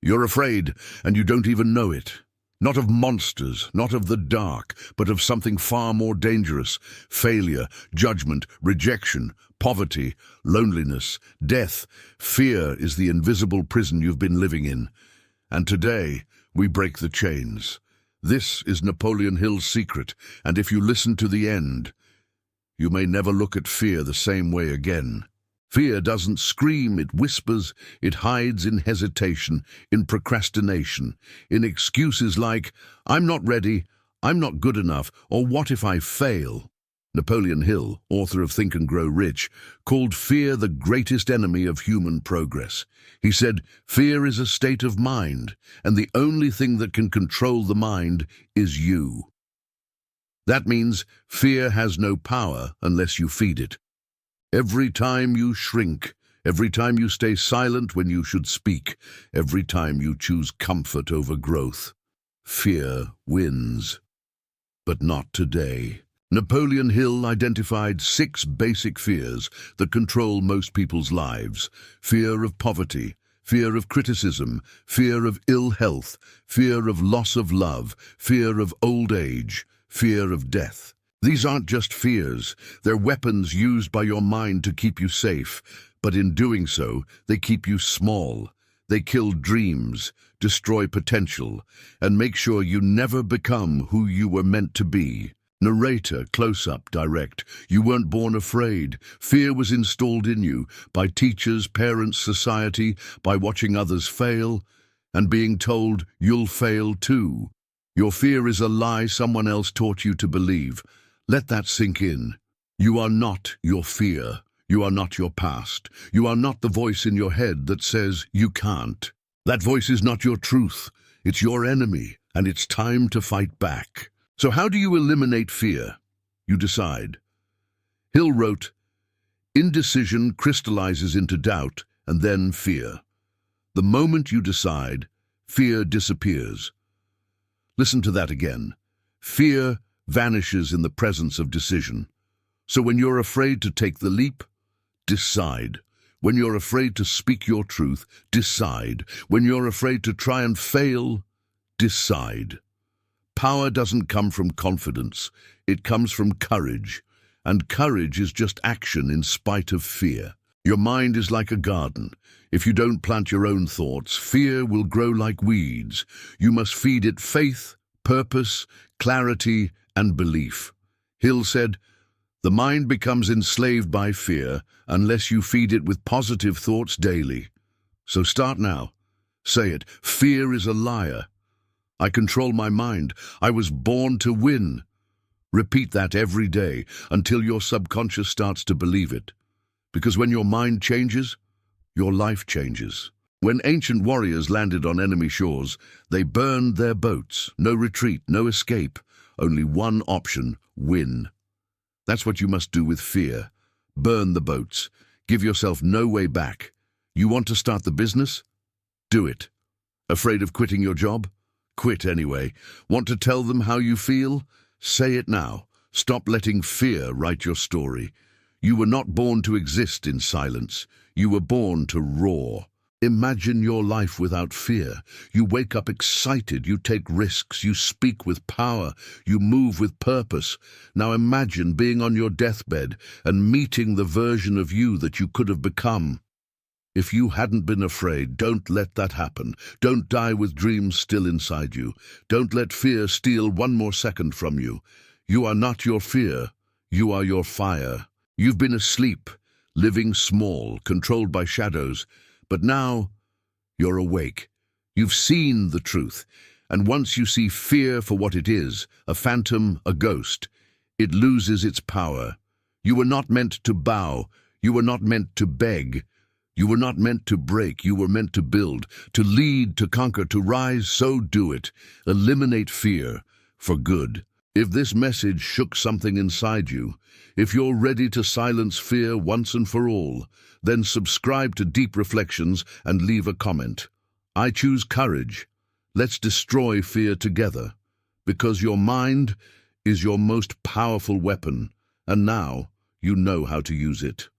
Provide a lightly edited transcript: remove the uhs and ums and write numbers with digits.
You're afraid, and you don't even know it. Not of monsters, not of the dark, but of something far more dangerous: failure, judgment, rejection, poverty, loneliness, death. Fear is the invisible prison you've been living in. And today, we break the chains. This is Napoleon Hill's secret, and if you listen to the end, you may never look at fear the same way again. Fear doesn't scream, it whispers, it hides in hesitation, in procrastination, in excuses like, "I'm not ready, I'm not good enough," or "what if I fail?" Napoleon Hill, author of Think and Grow Rich, called fear the greatest enemy of human progress. He said, "Fear is a state of mind, and the only thing that can control the mind is you." That means fear has no power unless you feed it. Every time you shrink, every time you stay silent when you should speak, every time you choose comfort over growth, fear wins. But not today. Napoleon Hill identified 6 basic fears that control most people's lives: fear of poverty, fear of criticism, fear of ill health, fear of loss of love, fear of old age, fear of death. These aren't just fears, they're weapons used by your mind to keep you safe, but in doing so, they keep you small. They kill dreams, destroy potential, and make sure you never become who you were meant to be. Narrator, close-up, direct. You weren't born afraid. Fear was installed in you by teachers, parents, society, by watching others fail, and being told you'll fail too. Your fear is a lie someone else taught you to believe. Let that sink in. You are not your fear. You are not your past. You are not the voice in your head that says you can't. That voice is not your truth. It's your enemy, and it's time to fight back. So how do you eliminate fear? You decide. Hill wrote, "Indecision crystallizes into doubt and then fear. The moment you decide, fear disappears." Listen to that again. Fear vanishes in the presence of decision. So when you're afraid to take the leap, decide. When you're afraid to speak your truth, decide. When you're afraid to try and fail, decide. Power doesn't come from confidence, it comes from courage. And courage is just action in spite of fear. Your mind is like a garden. If you don't plant your own thoughts, fear will grow like weeds. You must feed it faith, purpose, clarity, and belief. Hill said, "The mind becomes enslaved by fear unless you feed it with positive thoughts daily." So start now. Say it. Fear is a liar. I control my mind. I was born to win. Repeat that every day until your subconscious starts to believe it. Because when your mind changes, your life changes. When ancient warriors landed on enemy shores, they burned their boats. No retreat, no escape. Only one option: win. That's what you must do with fear. Burn the boats. Give yourself no way back. You want to start the business? Do it. Afraid of quitting your job? Quit anyway. Want to tell them how you feel? Say it now. Stop letting fear write your story. You were not born to exist in silence. You were born to roar. Imagine your life without fear. You wake up excited, you take risks, you speak with power, you move with purpose. Now imagine being on your deathbed and meeting the version of you that you could have become. If you hadn't been afraid, don't let that happen. Don't die with dreams still inside you. Don't let fear steal one more second from you. You are not your fear. You are your fire. You've been asleep, living small, controlled by shadows. But now, you're awake. You've seen the truth. And once you see fear for what it is, a phantom, a ghost, it loses its power. You were not meant to bow. You were not meant to beg. You were not meant to break. You were meant to build, to lead, to conquer, to rise. So do it. Eliminate fear for good. If this message shook something inside you, if you're ready to silence fear once and for all, then subscribe to Deep Reflections and leave a comment. I choose courage. Let's destroy fear together, because your mind is your most powerful weapon, and now you know how to use it.